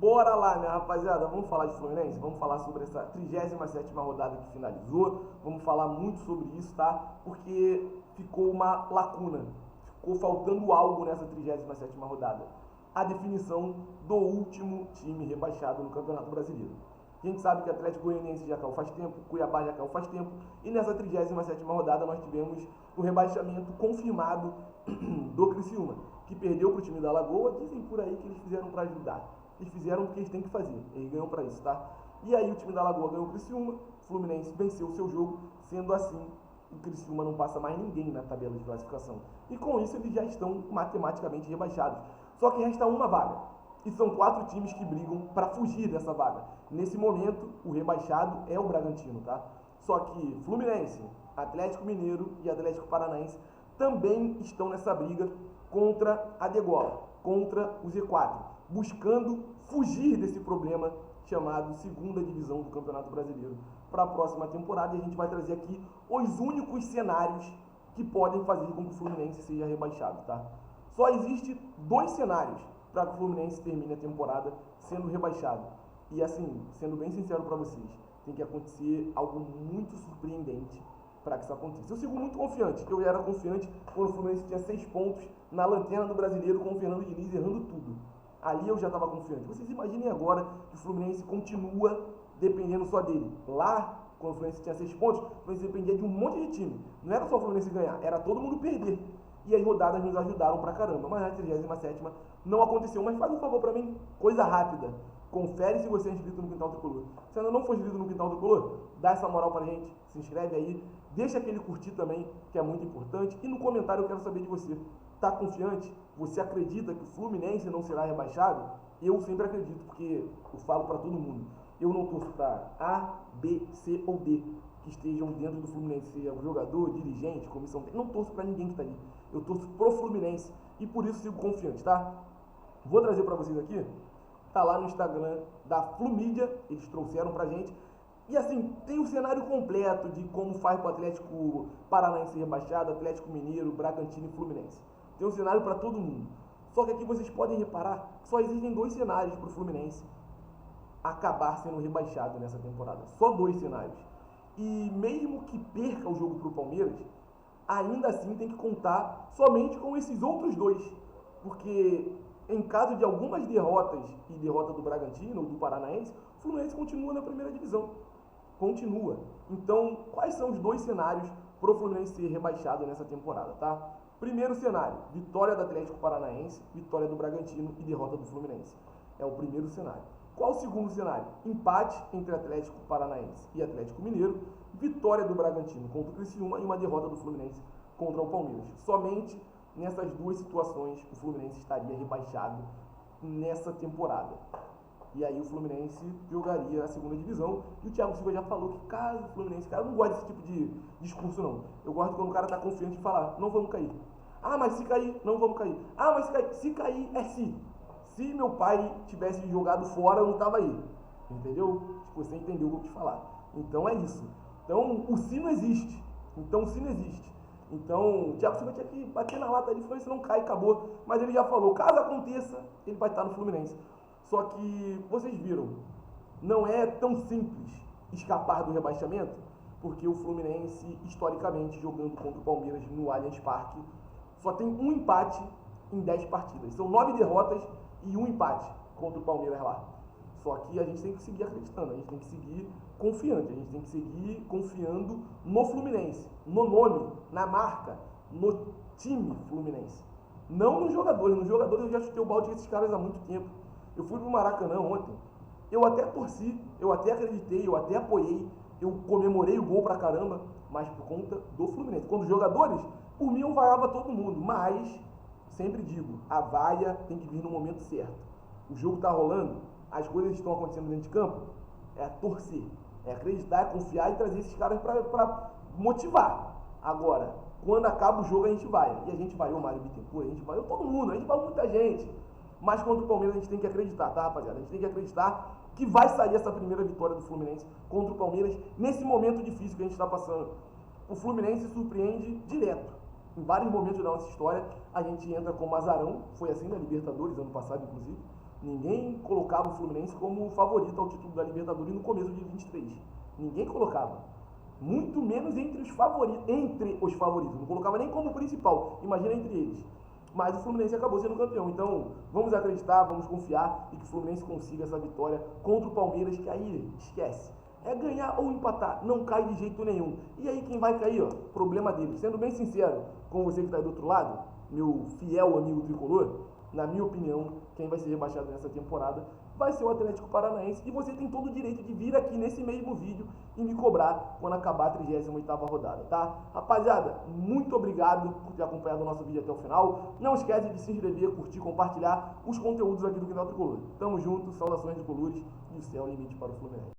Bora lá, minha rapaziada, vamos falar de Fluminense? Vamos falar sobre essa 37ª rodada que finalizou, vamos falar muito sobre isso, tá? Porque ficou uma lacuna, ficou faltando algo nessa 37ª rodada. A definição do último time rebaixado no Campeonato Brasileiro. A gente sabe que o Atlético Goianiense já caiu faz tempo, Cuiabá já caiu faz tempo, e nessa 37ª rodada nós tivemos o rebaixamento confirmado do Criciúma, que perdeu para o time da Lagoa. Dizem por aí que eles fizeram para ajudar. Eles fizeram o que eles têm que fazer, eles ganham para isso, tá? E aí o time da Lagoa ganhou o Criciúma, o Fluminense venceu o seu jogo, sendo assim, o Criciúma não passa mais ninguém na tabela de classificação. E com isso eles já estão matematicamente rebaixados. Só que resta uma vaga, e são 4 times que brigam para fugir dessa vaga. Nesse momento, o rebaixado é o Bragantino, tá? Só que Fluminense, Atlético Mineiro e Atlético Paranaense também estão nessa briga contra a degola, contra o Z4, buscando fugir desse problema chamado segunda divisão do Campeonato Brasileiro para a próxima temporada. E a gente vai trazer aqui os únicos cenários que podem fazer com que o Fluminense seja rebaixado, tá? Só existe 2 cenários para que o Fluminense termine a temporada sendo rebaixado. E assim, sendo bem sincero para vocês, tem que acontecer algo muito surpreendente para que isso aconteça. Eu sigo muito confiante. Eu era confiante quando o Fluminense tinha 6 pontos na lanterna do Brasileiro com o Fernando Diniz errando tudo. Ali eu já estava confiante. Vocês imaginem agora que o Fluminense continua dependendo só dele. Lá, quando o Fluminense tinha 6 pontos, o Fluminense dependia de um monte de time. Não era só o Fluminense ganhar, era todo mundo perder. E as rodadas nos ajudaram pra caramba. Mas na 37ª não aconteceu. Mas faz um favor pra mim, coisa rápida. Confere se você é inscrito no Quintal Tricolor. Se ainda não for inscrito no Quintal Tricolor, dá essa moral pra gente, se inscreve aí, deixa aquele curtir também, que é muito importante. E no comentário eu quero saber de você. Tá confiante? Você acredita que o Fluminense não será rebaixado? Eu sempre acredito, porque eu falo pra todo mundo. Eu não torço pra A, B, C ou D que estejam dentro do Fluminense, seja o jogador, dirigente, comissão. Não torço pra ninguém que tá ali. Eu torço pro Fluminense e por isso sigo confiante, tá? Vou trazer pra vocês aqui. Tá lá no Instagram da Flumídia, eles trouxeram pra gente. E assim, tem o cenário completo de como faz pro Atlético Paranaense rebaixado, Atlético Mineiro, Bragantino e Fluminense. Tem um cenário para todo mundo. Só que aqui vocês podem reparar que só existem 2 cenários pro Fluminense acabar sendo rebaixado nessa temporada. Só 2 cenários. E mesmo que perca o jogo pro Palmeiras, ainda assim tem que contar somente com esses outros 2. Porque em caso de algumas derrotas e derrota do Bragantino ou do Paranaense, o Fluminense continua na primeira divisão. Continua. Então, quais são os 2 cenários pro Fluminense ser rebaixado nessa temporada, tá? Primeiro cenário, vitória do Atlético Paranaense, vitória do Bragantino e derrota do Fluminense. É o primeiro cenário. Qual o segundo cenário? Empate entre Atlético Paranaense e Atlético Mineiro, vitória do Bragantino contra o Criciúma e uma derrota do Fluminense contra o Palmeiras. Somente nessas 2 situações o Fluminense estaria rebaixado nessa temporada. E aí o Fluminense jogaria a segunda divisão. E o Thiago Silva já falou que caso o Fluminense... Cara, eu não gosto desse tipo de discurso, não. Eu gosto quando o cara tá confiante de falar, não vamos cair. Ah, mas se cair, não vamos cair. Ah, mas se cair, é se. Se meu pai tivesse jogado fora, eu não tava aí. Entendeu? Tipo, você entendeu o que eu quis falar. Então é isso. Então o se não existe. Então o se não existe. Então o Thiago Silva tinha que bater na lata ali, falou, isso não cai, acabou. Mas ele já falou, caso aconteça, ele vai estar no Fluminense. Só que vocês viram, não é tão simples escapar do rebaixamento, porque o Fluminense, historicamente, jogando contra o Palmeiras no Allianz Parque, só tem um empate em 10 partidas. São 9 derrotas e um empate contra o Palmeiras lá. Só que a gente tem que seguir acreditando, a gente tem que seguir confiante, a gente tem que seguir confiando no Fluminense, no nome, na marca, no time Fluminense. Não nos jogadores. Nos jogadores eu já chutei o balde desses caras há muito tempo. Eu fui pro Maracanã ontem, eu até torci, eu até acreditei, eu até apoiei, eu comemorei o gol pra caramba, mas por conta do Fluminense. Quando os jogadores, por mim eu vaiava todo mundo, mas, sempre digo, a vaia tem que vir no momento certo. O jogo tá rolando, as coisas estão acontecendo dentro de campo, é torcer, é acreditar, é confiar e trazer esses caras pra motivar. Agora, quando acaba o jogo a gente vai, e a gente vaiou o Mário Bittencourt, a gente vaiou todo mundo, a gente vaiou muita gente. Mas contra o Palmeiras a gente tem que acreditar, tá, rapaziada? A gente tem que acreditar que vai sair essa primeira vitória do Fluminense contra o Palmeiras nesse momento difícil que a gente está passando. O Fluminense surpreende direto. Em vários momentos da nossa história, a gente entra como azarão. Foi assim na Libertadores, ano passado, inclusive. Ninguém colocava o Fluminense como favorito ao título da Libertadores no começo de 23. Ninguém colocava. Muito menos entre os favoritos. Não colocava nem como principal. Imagina entre eles. Mas o Fluminense acabou sendo campeão. Então, vamos acreditar, vamos confiar e que o Fluminense consiga essa vitória contra o Palmeiras, que aí, esquece. É ganhar ou empatar, não cai de jeito nenhum. E aí quem vai cair, ó, problema dele. Sendo bem sincero com você que está aí do outro lado, meu fiel amigo tricolor, na minha opinião, quem vai ser rebaixado nessa temporada vai ser o Atlético Paranaense. E você tem todo o direito de vir aqui nesse mesmo vídeo e me cobrar quando acabar a 38ª rodada, tá? Rapaziada, muito obrigado por ter acompanhado o nosso vídeo até o final. Não esquece de se inscrever, curtir, compartilhar os conteúdos aqui do canal Tricolor. Tamo junto, saudações de colores e o céu é o limite para o Fluminense.